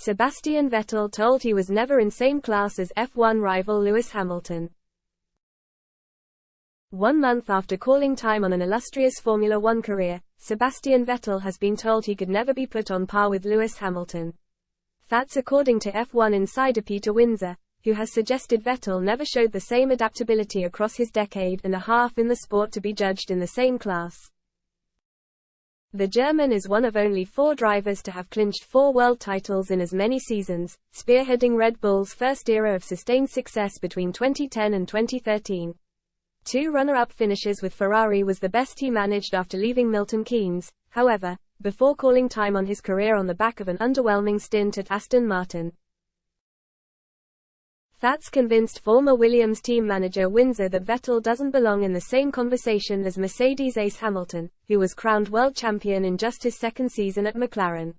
Sebastian Vettel told he was never in same class as F1 rival Lewis Hamilton. 1 month after calling time on an illustrious Formula One career, Sebastian Vettel has been told he could never be put on par with Lewis Hamilton. That's according to F1 insider Peter Windsor, who has suggested Vettel never showed the same adaptability across his decade and a half in the sport to be judged in the same class. The German is one of only 4 drivers to have clinched 4 world titles in as many seasons, spearheading Red Bull's first era of sustained success between 2010 and 2013. 2 runner-up finishes with Ferrari was the best he managed after leaving Milton Keynes, however, before calling time on his career on the back of an underwhelming stint at Aston Martin. That's convinced former Williams team manager Windsor that Vettel doesn't belong in the same conversation as Mercedes ace Hamilton, who was crowned world champion in just his second season at McLaren.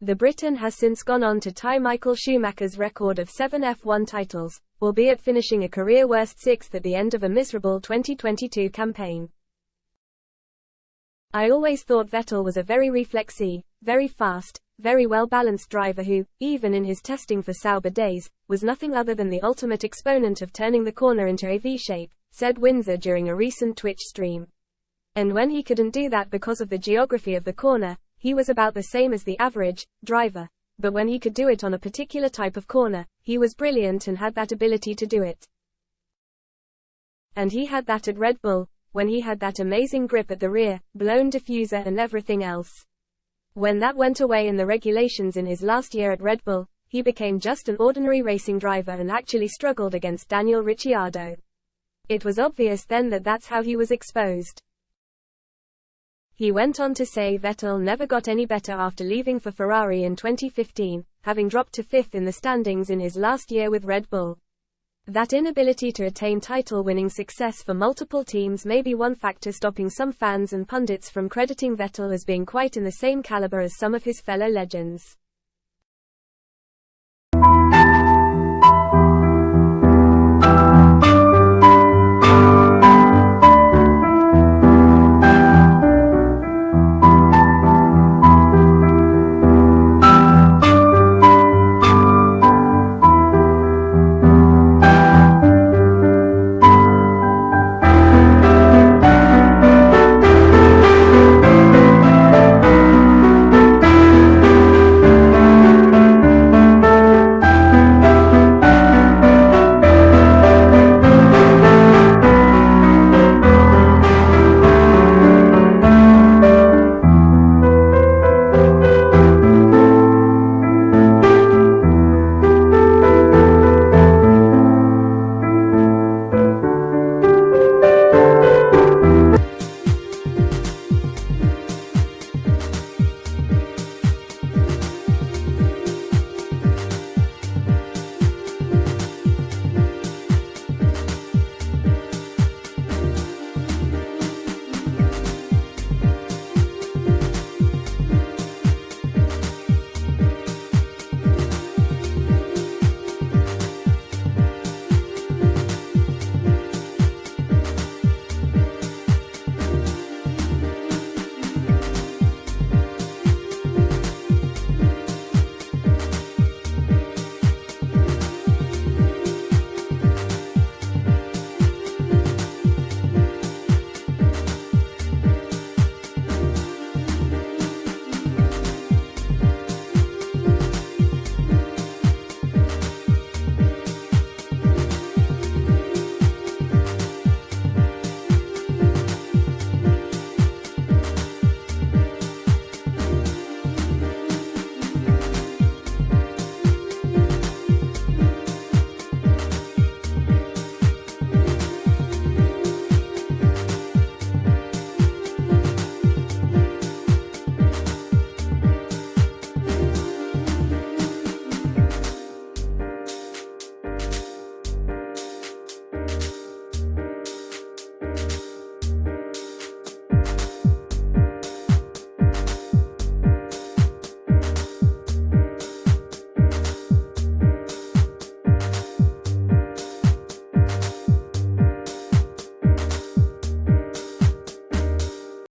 The Briton has since gone on to tie Michael Schumacher's record of 7 F1 titles, albeit finishing a career-worst 6th at the end of a miserable 2022 campaign. I always thought Vettel was a very reflexy, very fast, very well-balanced driver who, even in his testing for Sauber days, was nothing other than the ultimate exponent of turning the corner into a V-shape, said Windsor during a recent Twitch stream. And when he couldn't do that because of the geography of the corner, he was about the same as the average driver. But when he could do it on a particular type of corner, he was brilliant and had that ability to do it. And he had that at Red Bull, when he had that amazing grip at the rear, blown diffuser and everything else. When that went away in the regulations in his last year at Red Bull, he became just an ordinary racing driver and actually struggled against Daniel Ricciardo. It was obvious then that that's how he was exposed. He went on to say Vettel never got any better after leaving for Ferrari in 2015, having dropped to 5th in the standings in his last year with Red Bull. That inability to attain title-winning success for multiple teams may be one factor stopping some fans and pundits from crediting Vettel as being quite in the same caliber as some of his fellow legends.